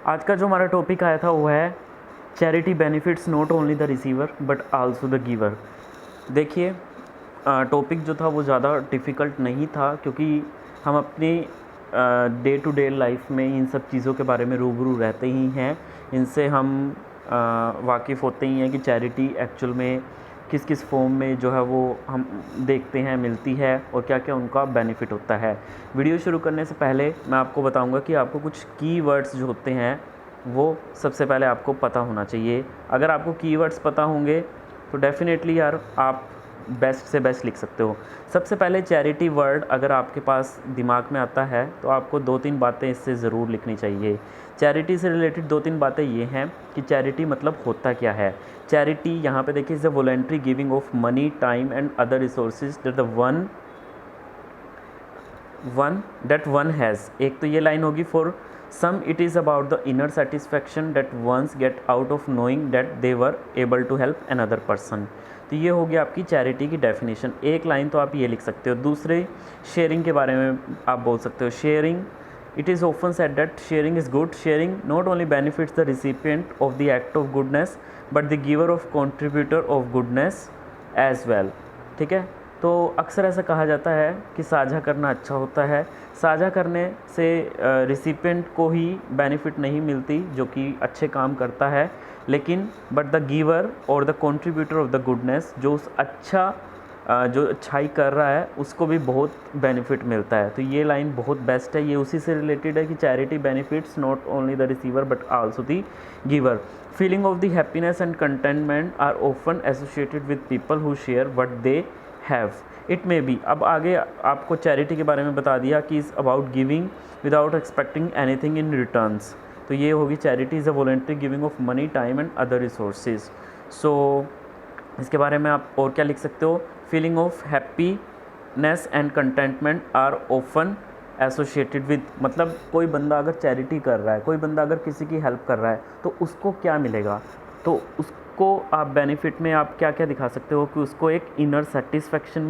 आज का जो हमारा टॉपिक आया था वो है charity benefits not only the receiver but also the giver. देखिए, टॉपिक जो था वो ज़्यादा डिफ़िकल्ट नहीं था, क्योंकि हम अपनी डे टू डे लाइफ में इन सब चीज़ों के बारे में रूबरू रहते ही हैं। इनसे हम वाकिफ़ होते ही हैं कि चैरिटी एक्चुअल में किस किस फॉर्म में जो है वो हम देखते हैं, मिलती है, और क्या क्या उनका बेनिफिट होता है। वीडियो शुरू करने से पहले मैं आपको बताऊंगा कि आपको कुछ कीवर्ड्स जो होते हैं वो सबसे पहले आपको पता होना चाहिए। अगर आपको कीवर्ड्स पता होंगे तो डेफ़िनेटली यार आप बेस्ट से बेस्ट लिख सकते हो। सबसे पहले चैरिटी वर्ड अगर आपके पास दिमाग में आता है तो आपको 2-3 बातें इससे ज़रूर लिखनी चाहिए। चैरिटी से रिलेटेड 2-3 बातें ये हैं कि चैरिटी मतलब होता क्या है। चैरिटी यहाँ पे देखिए, is a voluntary giving of money, time and other resources that the one has. एक तो ये लाइन होगी, for some it is about the inner satisfaction that one's get out of knowing that they were able to help another person. तो ये होगी आपकी charity की definition. एक लाइन तो आप ये लिख सकते हो। दूसरे, शेयरिंग के बारे में आप बोल सकते हो। Sharing, it is often said that sharing is good. Sharing not only benefits the recipient of the act of goodness but the giver of contributor of goodness as well। ठीक है, तो अक्सर ऐसा कहा जाता है कि साझा करना अच्छा होता है। साझा करने से रिसिपिएंट को ही बेनिफिट नहीं मिलती जो कि अच्छे काम करता है, लेकिन बट द गिवर और the contributor of the goodness, जो उस जो अच्छाई कर रहा है उसको भी बहुत बेनिफिट मिलता है। तो ये लाइन बहुत बेस्ट है, ये उसी से रिलेटेड है कि charity benefits not only the receiver but also the giver. Feeling of the happiness and contentment are often associated with people who share what they have. It may be, अब आगे आपको charity के बारे में बता दिया कि is about giving without expecting anything in returns. तो ये होगी charity is a voluntary giving of money, time and other resources. So इसके बारे में आप और क्या लिख सकते हो। Feeling of happiness and contentment are often associated with, मतलब कोई बंदा अगर चैरिटी कर रहा है, कोई बंदा अगर किसी की हेल्प कर रहा है तो उसको क्या मिलेगा, तो उसको आप बेनिफिट में आप क्या क्या दिखा सकते हो कि उसको एक इनर सेटिस्फैक्शन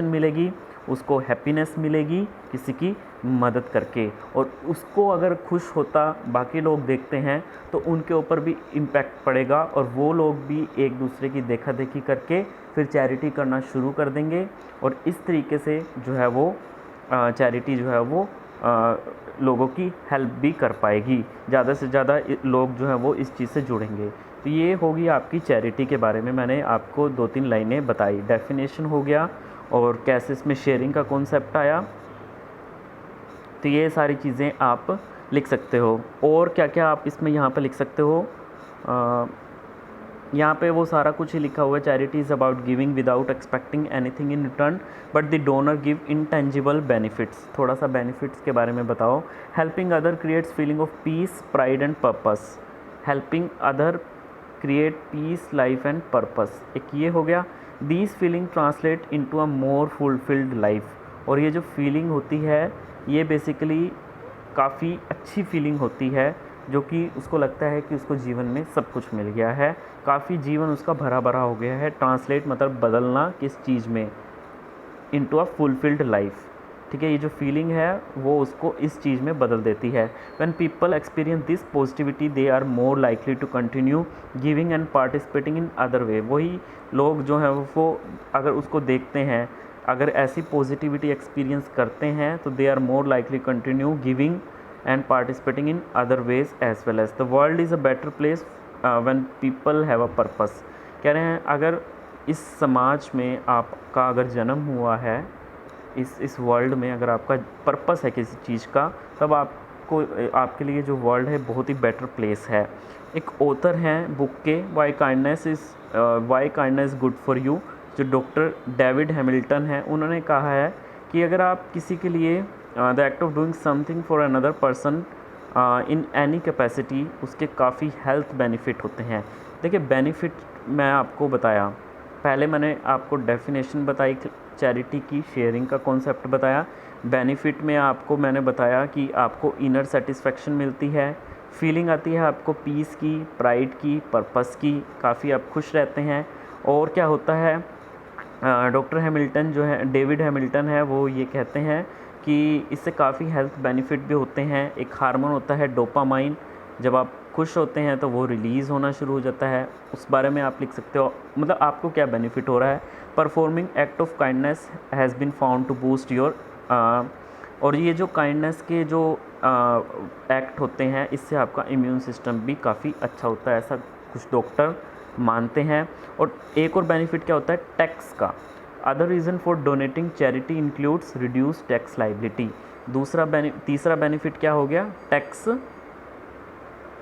मिलेगी, उसको हैप्पीनेस मिलेगी किसी की मदद करके, और उसको अगर खुश होता बाकी लोग देखते हैं तो उनके ऊपर भी इम्पैक्ट पड़ेगा, और वो लोग भी एक दूसरे की देखा देखी करके फिर चैरिटी करना शुरू कर देंगे, और इस तरीके से जो है वो चैरिटी जो है वो लोगों की हेल्प भी कर पाएगी। ज़्यादा से ज़्यादा लोग जो हैं वो इस चीज़ से जुड़ेंगे। तो ये होगी आपकी चैरिटी के बारे में मैंने आपको 2-3 लाइनें बताई। डेफिनेशन हो गया और कैसे इसमें शेयरिंग का कॉन्सेप्ट आया। तो ये सारी चीज़ें आप लिख सकते हो। और क्या क्या आप इसमें यहाँ पे लिख सकते हो, यहाँ पे वो सारा कुछ ही लिखा हुआ है। Charity is about giving without expecting anything in return but the donor give intangible benefits. थोड़ा सा बेनिफिट्स के बारे में बताओ। Helping other creates feeling of peace, pride and purpose. Helping other create peace, life and purpose, एक ये हो गया। These feeling translate into a more fulfilled life. और ये जो फीलिंग होती है ये बेसिकली काफ़ी अच्छी फीलिंग होती है, जो कि उसको लगता है कि उसको जीवन में सब कुछ मिल गया है, काफ़ी जीवन उसका भरा भरा हो गया है। ट्रांसलेट मतलब बदलना किस चीज़ में, इनटू अ फुलफिल्ड लाइफ। ठीक है, ये जो फीलिंग है वो उसको इस चीज़ में बदल देती है। When people experience this positivity they are more likely to continue giving and participating in other way. वही लोग जो हैं वो अगर उसको देखते हैं, अगर ऐसी पॉजिटिविटी एक्सपीरियंस करते हैं तो they are more likely continue giving and participating in other ways as well as. The world is a better place when people have a purpose. कह रहे हैं अगर इस समाज में आपका अगर जन्म हुआ है, इस वर्ल्ड में अगर आपका पर्पस है किसी चीज़ का, तब आपको आपके लिए जो वर्ल्ड है बहुत ही बेटर प्लेस है। एक ऑथर हैं बुक के why kindness good for you, जो डॉक्टर डेविड हैमिल्टन है। उन्होंने कहा है कि अगर आप किसी के लिए the act of doing something for another person in any capacity, उसके काफ़ी हेल्थ बेनिफिट होते हैं। देखिए, बेनिफिट मैं आपको बताया, पहले मैंने आपको डेफिनेशन बताई चैरिटी की, शेयरिंग का कॉन्सेप्ट बताया। बेनिफिट में आपको मैंने बताया कि आपको इनर सेटिस्फैक्शन मिलती है, फीलिंग आती है आपको पीस की, प्राइड की, पर्पस की, काफ़ी आप खुश रहते हैं। और क्या होता है, डॉक्टर हैमिल्टन जो है, डेविड हैमिल्टन है, वो ये कहते हैं कि इससे काफ़ी हेल्थ बेनिफिट भी होते हैं। एक हार्मोन होता है डोपामाइन, जब आप खुश होते हैं तो वो रिलीज़ होना शुरू हो जाता है, उस बारे में आप लिख सकते हो। मतलब आपको क्या बेनिफिट हो रहा है। Performing act of kindness has been found to boost your, और ये जो काइंडनेस के जो एक्ट होते हैं, इससे आपका इम्यून सिस्टम भी काफ़ी अच्छा होता है, ऐसा कुछ डॉक्टर मानते हैं। और एक और बेनिफिट क्या होता है टैक्स का। Other reason for donating charity includes reduce tax liability. तीसरा बेनिफिट क्या हो गया, टैक्स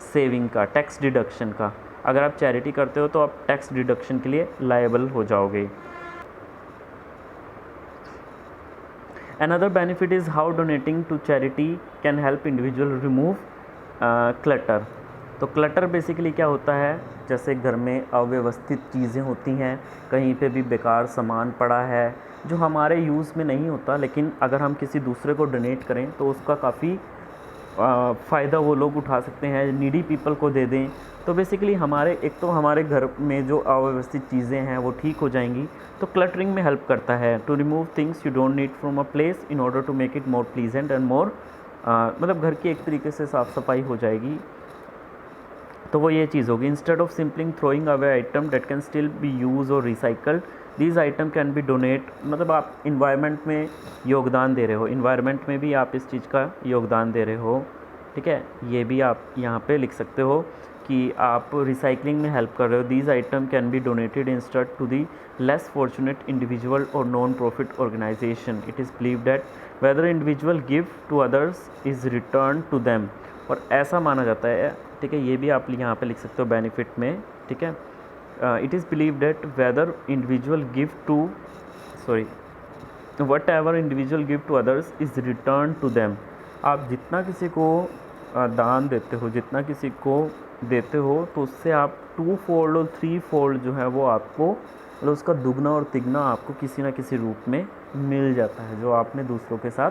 सेविंग का, टैक्स डिडक्शन का। अगर आप चैरिटी करते हो तो आप टैक्स डिडक्शन के लिए लायबल हो जाओगे। Another benefit is how donating to charity can help individual remove clutter। तो क्लटर बेसिकली क्या होता है, जैसे घर में अव्यवस्थित चीज़ें होती हैं, कहीं पे भी बेकार सामान पड़ा है जो हमारे यूज़ में नहीं होता, लेकिन अगर हम किसी दूसरे को डोनेट करें तो उसका काफ़ी फ़ायदा वो लोग उठा सकते हैं, नीडी पीपल को दे दें। तो बेसिकली हमारे घर में जो अव्यवस्थित चीज़ें हैं वो ठीक हो जाएंगी। तो क्लटरिंग में हेल्प करता है to remove things you don't need from a place in order to make it more pleasant and more, मतलब घर की एक तरीके से साफ़ सफाई हो जाएगी। तो वो ये चीज़ होगी। Instead of simply throwing away item that can still be use और recycled, these item can be donate. मतलब आप इन्वायरमेंट में योगदान दे रहे हो, इन्वायरमेंट में भी आप इस चीज़ का योगदान दे रहे हो, ठीक है। ये भी आप यहाँ पे लिख सकते हो कि आप रिसाइकलिंग में हेल्प कर रहे हो। These item can be donated instead to the less fortunate individual और non profit organisation. It is believe that whether individual give to others is return to them, और ऐसा माना जाता है, ठीक है। ये भी आप यहाँ पे लिख सकते हो बेनिफिट में, ठीक है। It is believe that whether individual give to whatever individual give to others is return to them. आप जितना किसी को दान देते हो, जितना किसी को देते हो, तो उससे आप 2 फोल्ड और 3 फोल्ड जो है वो आपको, मतलब उसका दुगना और तिगना आपको किसी ना किसी रूप में मिल जाता है, जो आपने दूसरों के साथ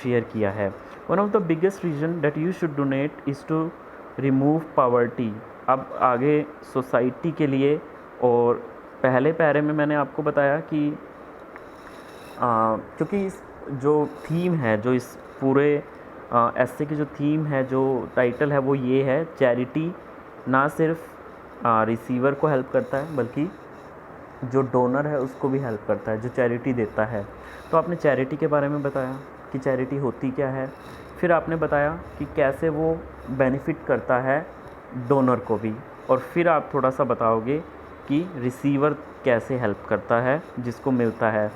शेयर किया है। One of the biggest reason that you should donate is to remove poverty. अब आगे सोसाइटी के लिए, और पहले पैरे में मैंने आपको बताया कि क्योंकि इस जो थीम है, जो इस पूरे ऐसे की जो थीम है, जो टाइटल है वो ये है, चैरिटी ना सिर्फ रिसीवर को हेल्प करता है बल्कि जो डोनर है उसको भी हेल्प करता है, जो चैरिटी देता है। तो आपने चैरिटी के बारे में बताया कि चैरिटी होती क्या है, फिर आपने बताया कि कैसे वो बेनिफिट करता है डोनर को भी, और फिर आप थोड़ा सा बताओगे कि रिसीवर कैसे हेल्प करता है जिसको मिलता है।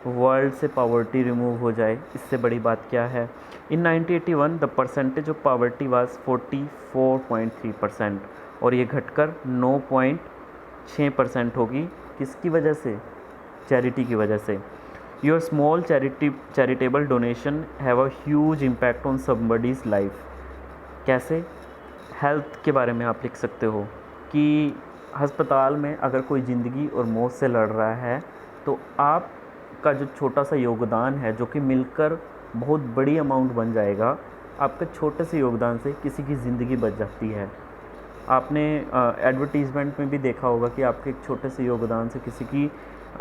वर्ल्ड से पावर्टी रिमूव हो जाए, इससे बड़ी बात क्या है। इन 1981 the percentage of poverty was 44.3%, और ये घटकर 9.6% होगी। किसकी वजह से, चैरिटी की वजह से। Your small charitable donation have a huge impact on somebody's life. कैसे, हेल्थ के बारे में आप लिख सकते हो कि अस्पताल में अगर कोई ज़िंदगी और मौत से लड़ रहा है, तो आपका जो छोटा सा योगदान है, जो कि मिलकर बहुत बड़ी अमाउंट बन जाएगा, आपके छोटे से योगदान से किसी की ज़िंदगी बच जाती है। आपने एडवर्टीज़मेंट में भी देखा होगा कि आपके एक छोटे से योगदान से किसी की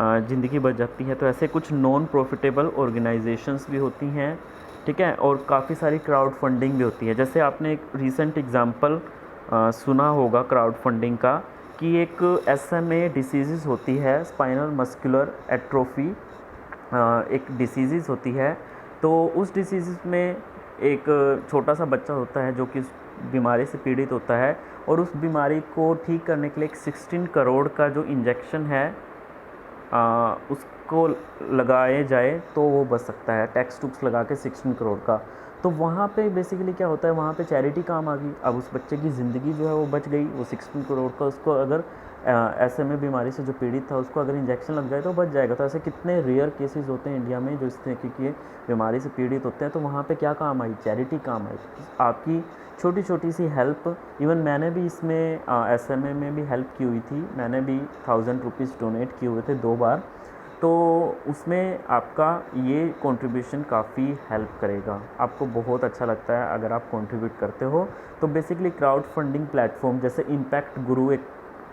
ज़िंदगी बच जाती है। तो ऐसे कुछ नॉन प्रॉफिटेबल ऑर्गेनाइजेशंस भी होती हैं, ठीक है, और काफ़ी सारी क्राउड फंडिंग भी होती है। जैसे आपने एक रीसेंट एग्जांपल सुना होगा क्राउड फंडिंग का, कि एक SMA डिसीज़ होती है, स्पाइनल मस्कुलर एट्रोफी, एक डिसीज़ होती है। तो उस डिसीज़ में एक छोटा सा बच्चा होता है जो कि उस बीमारी से पीड़ित होता है, और उस बीमारी को ठीक करने के लिए एक 16 करोड़ का जो इंजेक्शन है उसको लगाए जाए तो वो बच सकता है, टैक्स टूक्स लगा के 16 करोड़ का। तो वहाँ पे बेसिकली क्या होता है, वहाँ पे चैरिटी काम आ गई। अब उस बच्चे की ज़िंदगी जो है वो बच गई, वो 16 करोड़ का उसको अगर SMA बीमारी से जो पीड़ित था उसको अगर इंजेक्शन लग जाए तो बच जाएगा। तो ऐसे कितने रेयर केसेस होते हैं इंडिया में जो इस तरीके की बीमारी से पीड़ित होते हैं। तो वहाँ पे क्या काम आई, चैरिटी काम आई। आपकी छोटी छोटी सी हेल्प, इवन मैंने भी इसमें SMA में भी हेल्प की हुई थी, मैंने भी 1000 रुपीज़ डोनेट किए हुए थे 2 बार। तो उसमें आपका ये कंट्रीब्यूशन काफ़ी हेल्प करेगा, आपको बहुत अच्छा लगता है अगर आप कंट्रीब्यूट करते हो। तो बेसिकली क्राउड फंडिंग प्लेटफॉर्म, जैसे इम्पैक्ट गुरु एक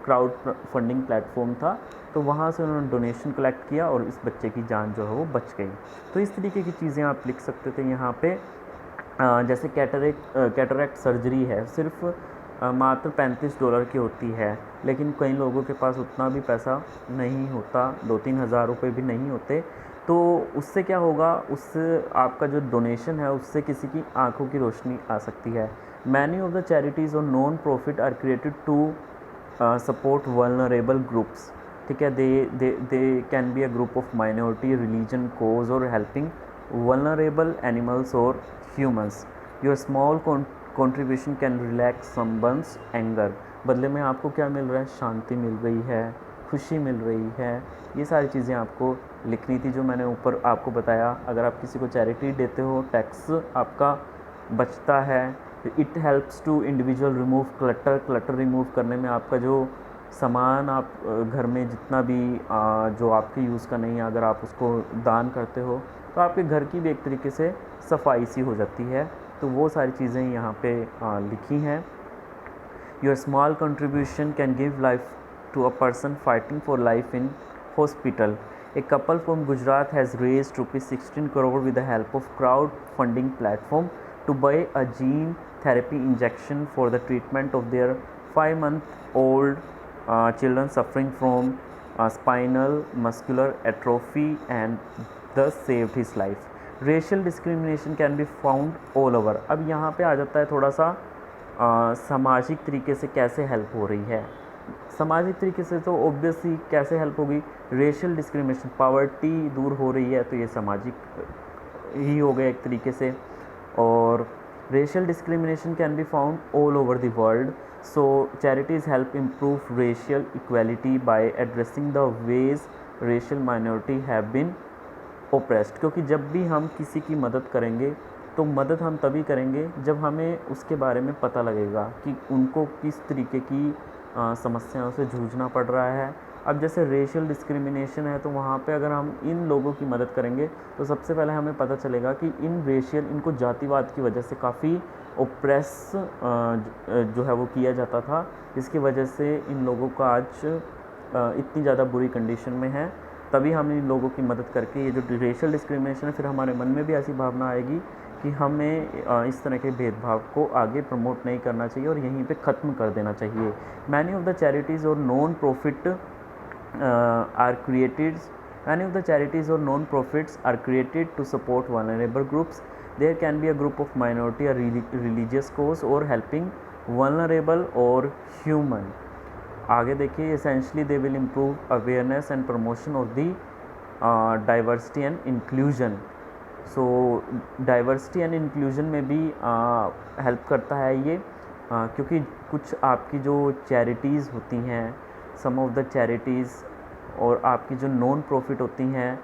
क्राउड फंडिंग प्लेटफॉर्म था, तो वहाँ से उन्होंने डोनेशन कलेक्ट किया और इस बच्चे की जान जो है वो बच गई। तो इस तरीके की चीज़ें आप लिख सकते थे यहाँ पे। जैसे कैटरेक्ट सर्जरी है, सिर्फ मात्र $35 की होती है, लेकिन कई लोगों के पास उतना भी पैसा नहीं होता, 2-3 हज़ार रुपये भी नहीं होते। तो उससे क्या होगा, उससे आपका जो डोनेशन है उससे किसी की आंखों की रोशनी आ सकती है। मैनी ऑफ द चैरिटीज़ और non profit are created to support vulnerable groups. ठीक है, they can be a group of minority, religion, cause और हेल्पिंग वल्नरेबल एनिमल्स और humans. Your small contribution can relax someone's anger. बदले में आपको क्या मिल रहा है, शांति मिल रही है, खुशी मिल रही है। ये सारी चीज़ें आपको लिखनी थी जो मैंने ऊपर आपको बताया। अगर आप किसी को चैरिटी देते हो, टैक्स आपका बचता है। It helps to individual remove clutter remove करने में आपका जो सामान आप घर में जितना भी जो आपके यूज़ का नहीं है, अगर आप उसको दान करते हो तो आपके घर की भी एक तरीके से सफाई सी हो जाती है। तो वो सारी चीज़ें यहाँ पे लिखी हैं। Your small contribution can give life to a person fighting for life in hospital. A couple from Gujarat has raised ₹16 crore with the help of crowdfunding platform to buy a gene therapy injection for the treatment of their 5-month-old children suffering from spinal muscular atrophy and thus saved his life. Racial discrimination can be found all over. अब यहाँ पे आ जाता है थोड़ा सा सामाजिक तरीके से कैसे हेल्प हो रही है। सामाजिक तरीके से तो ऑब्वियसली कैसे हेल्प होगी, रेशियल डिस्क्रिमिनेशन, पावर्टी दूर हो रही है, तो ये सामाजिक ही हो गया एक तरीके से। और racial discrimination can be found all over the world, so charities help improve racial equality by addressing the ways racial minority have been oppressed. क्योंकि जब भी हम किसी की मदद करेंगे तो मदद हम तभी करेंगे जब हमें उसके बारे में पता लगेगा कि उनको किस तरीके की समस्याओं से जूझना पड़ रहा है। अब जैसे रेशियल डिस्क्रिमिनेशन है, तो वहाँ पे अगर हम इन लोगों की मदद करेंगे तो सबसे पहले हमें पता चलेगा कि इनको जातिवाद की वजह से काफ़ी ओप्रेस जो है वो किया जाता था, जिसकी वजह से इन लोगों का आज इतनी ज़्यादा बुरी कंडीशन में है। तभी हम इन लोगों की मदद करके ये जो रेशियल डिस्क्रिमिनेशन है, फिर हमारे मन में भी ऐसी भावना आएगी कि हमें इस तरह के भेदभाव को आगे प्रमोट नहीं करना चाहिए और यहीं पे ख़त्म कर देना चाहिए। मैनी ऑफ द चैरिटीज़ और non profit are created to support vulnerable groups. There can be a group of minority, a religious cause और हेल्पिंग वल्नरेबल और ह्यूमन। आगे देखिए, essentially they will improve awareness and promotion of the diversity and inclusion. So diversity and inclusion में भी help करता है ये, क्योंकि कुछ आपकी जो चैरिटीज़ होती हैं, सम ऑफ द चैरिटीज़ और आपकी जो नॉन प्रॉफिट होती हैं,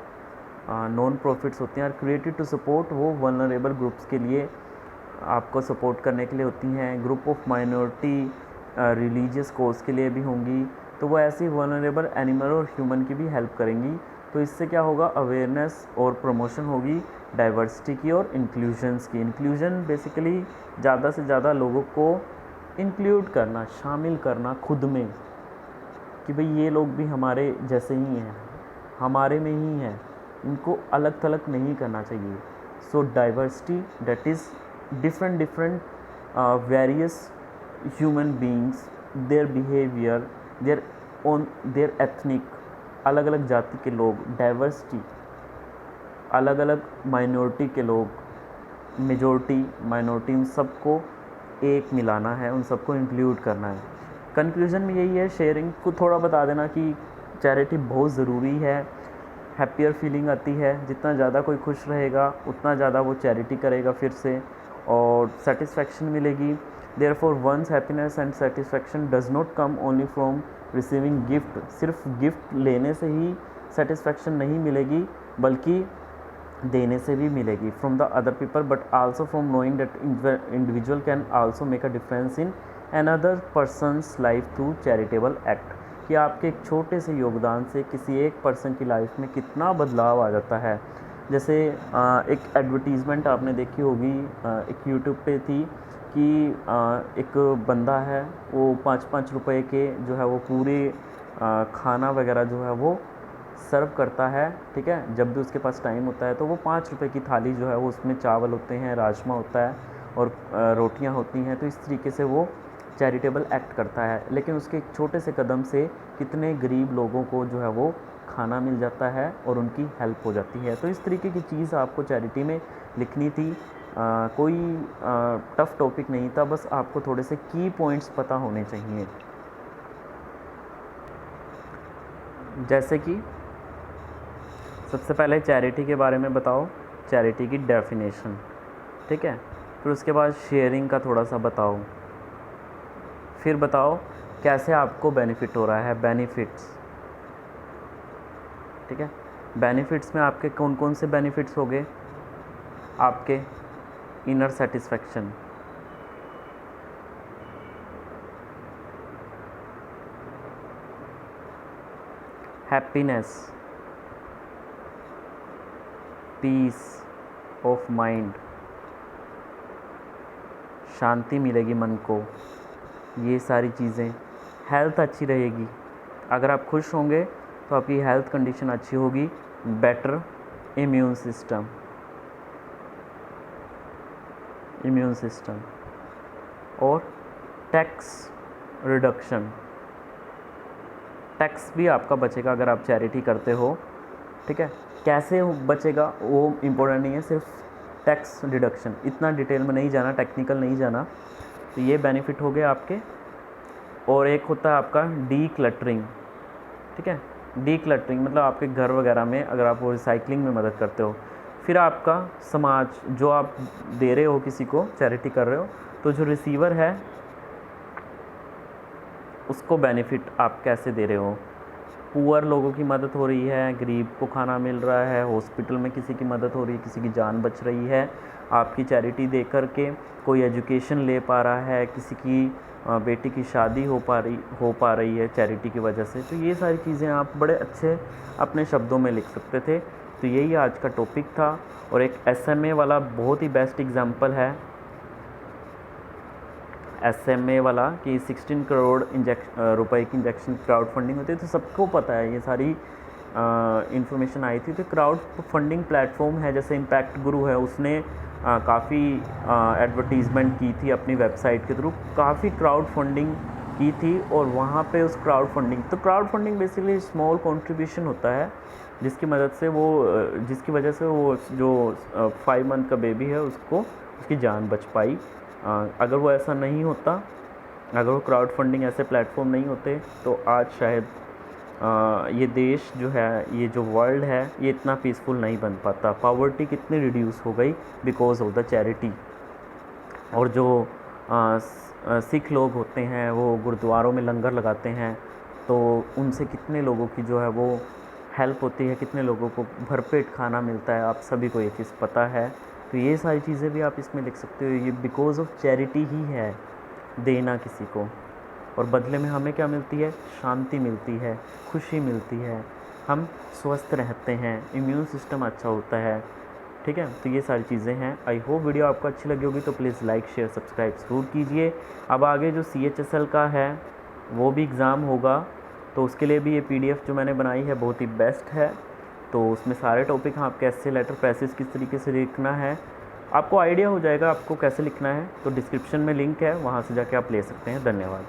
आर क्रिएटेड टू सपोर्ट, वो वल्नरेबल ग्रुप्स के लिए आपको सपोर्ट करने के लिए होती हैं। ग्रुप ऑफ माइनॉरिटी रिलीजियस कोज के लिए भी होंगी, तो वो ऐसी वल्नरेबल एनिमल और ह्यूमन की भी हेल्प करेंगी। तो इससे क्या होगा, अवेयरनेस और प्रमोशन होगी डाइवर्सिटी की और इंक्लूजन्स की। इंक्लूजन बेसिकली ज़्यादा से ज़्यादा लोगों को इंक्लूड करना, शामिल करना खुद में, कि भाई ये लोग भी हमारे जैसे ही हैं, हमारे में ही हैं, इनको अलग थलग नहीं करना चाहिए। So diversity, that is different various human beings, their behaviour, their ethnic, अलग अलग जाति के लोग, डाइवर्सिटी, अलग अलग माइनॉरिटी के लोग, मेजॉरिटी, माइनॉरिटी, उन सबको एक मिलाना है, उन सबको इंक्लूड करना है। कंक्लूजन में यही है, शेयरिंग को थोड़ा बता देना कि चैरिटी बहुत ज़रूरी है। हैप्पियर फीलिंग आती है, जितना ज़्यादा कोई खुश रहेगा उतना ज़्यादा वो चैरिटी करेगा फिर से, और सेटिस्फैक्शन मिलेगी। Therefore one's happiness and satisfaction does not come only from receiving gift. सिर्फ गिफ्ट लेने से ही सेटिस्फैक्शन नहीं मिलेगी, बल्कि देने से भी मिलेगी, from the other people, but also from knowing that individual can also make a difference in another persons life through charitable act. कि आपके एक छोटे से योगदान से किसी एक पर्सन की लाइफ में कितना बदलाव आ जाता है। जैसे एक एडवर्टीज़मेंट आपने देखी होगी, एक यूट्यूब पे थी कि एक बंदा है, वो 5-5 रुपए के जो है वो पूरे खाना वगैरह जो है वो सर्व करता है, ठीक है। जब भी उसके पास टाइम होता है तो वो 5 रुपए की थाली जो है वो उसमें चावल होते हैं, राजमा होता है और रोटियां होती हैं। तो इस तरीके से वो चैरिटेबल एक्ट करता है। लेकिन उसके एक छोटे से कदम से कितने गरीब लोगों को जो है वो खाना मिल जाता है और उनकी हेल्प हो जाती है। तो इस तरीके की चीज़ आपको चैरिटी में लिखनी थी। कोई टफ़ टॉपिक नहीं था, बस आपको थोड़े से की पॉइंट्स पता होने चाहिए। जैसे कि सबसे पहले चैरिटी के बारे में बताओ, चैरिटी की डेफिनेशन, ठीक है। फिर उसके बाद शेयरिंग का थोड़ा सा बताओ। फिर बताओ कैसे आपको बेनिफिट हो रहा है, बेनिफिट्स, ठीक है। बेनिफिट्स में आपके कौन कौन से बेनिफिट्स हो गए? आपके inner satisfaction, happiness, peace of mind, शांति मिलेगी मन को, ये सारी चीज़ें। हेल्थ अच्छी रहेगी, अगर आप खुश होंगे तो आपकी हेल्थ कंडीशन अच्छी होगी। बेटर इम्यून सिस्टम, और टैक्स रिडक्शन, टैक्स भी आपका बचेगा अगर आप चैरिटी करते हो, ठीक है। कैसे बचेगा वो इम्पोर्टेंट नहीं है, सिर्फ टैक्स डिडक्शन, इतना डिटेल में नहीं जाना, टेक्निकल नहीं जाना। तो ये बेनिफिट हो गए आपके। और एक होता है आपका डी क्लटरिंग, ठीक है। डी क्लटरिंग मतलब आपके घर वगैरह में अगर आप वो रिसाइकलिंग में मदद करते हो। फिर आपका समाज, जो आप दे रहे हो किसी को, चैरिटी कर रहे हो, तो जो रिसीवर है उसको बेनिफिट आप कैसे दे रहे हो। पुअर लोगों की मदद हो रही है, गरीब को खाना मिल रहा है, हॉस्पिटल में किसी की मदद हो रही है, किसी की जान बच रही है आपकी चैरिटी दे करके। कोई एजुकेशन ले पा रहा है, किसी की बेटी की शादी हो पा रही है चैरिटी की वजह से। तो ये सारी चीज़ें आप बड़े अच्छे अपने शब्दों में लिख सकते थे। तो यही आज का टॉपिक था। और एक SMA वाला बहुत ही बेस्ट एग्जांपल है, SMA वाला, कि 16 करोड़ रुपए की इंजेक्शन क्राउड फंडिंग होती है। तो सबको पता है, ये सारी इन्फॉर्मेशन आई थी। तो क्राउड फंडिंग प्लेटफॉर्म है, जैसे इम्पैक्ट गुरु है, उसने काफ़ी एडवर्टीज़मेंट की थी अपनी वेबसाइट के थ्रू, काफ़ी क्राउड फंडिंग की थी। और वहाँ पे उस crowd funding basically small contribution होता है, जिसकी वजह से वो जो 5 मंथ का बेबी है उसकी जान बच पाई। अगर वो ऐसा नहीं होता, अगर वो क्राउड फंडिंग ऐसे प्लेटफॉर्म नहीं होते, तो आज शायद ये देश जो है, ये जो वर्ल्ड है, ये इतना पीसफुल नहीं बन पाता। पावर्टी कितनी रिड्यूस हो गई बिकॉज ऑफ द चैरिटी। और जो सिख लोग होते हैं वो गुरुद्वारों में लंगर लगाते हैं, तो उनसे कितने लोगों की जो है वो हेल्प होती है, कितने लोगों को भरपेट खाना मिलता है, आप सभी को ये चीज़ पता है। तो ये सारी चीज़ें भी आप इसमें लिख सकते हो। ये बिकॉज ऑफ चैरिटी ही है, देना किसी को। और बदले में हमें क्या मिलती है? शांति मिलती है, खुशी मिलती है, हम स्वस्थ रहते हैं, इम्यून सिस्टम अच्छा होता है, ठीक है। तो ये सारी चीज़ें हैं। आई होप वीडियो आपको अच्छी लगी होगी, तो प्लीज़ लाइक शेयर सब्सक्राइब ज़रूर कीजिए। अब आगे जो CHSL का है वो भी एग्ज़ाम होगा, तो उसके लिए भी ये PDF जो मैंने बनाई है बहुत ही बेस्ट है। तो उसमें सारे टॉपिक हैं, आप कैसे लेटर पैसेज किस तरीके से लिखना है आपको आइडिया हो जाएगा आपको कैसे लिखना है। तो डिस्क्रिप्शन में लिंक है, वहाँ से जाके आप ले सकते हैं। धन्यवाद।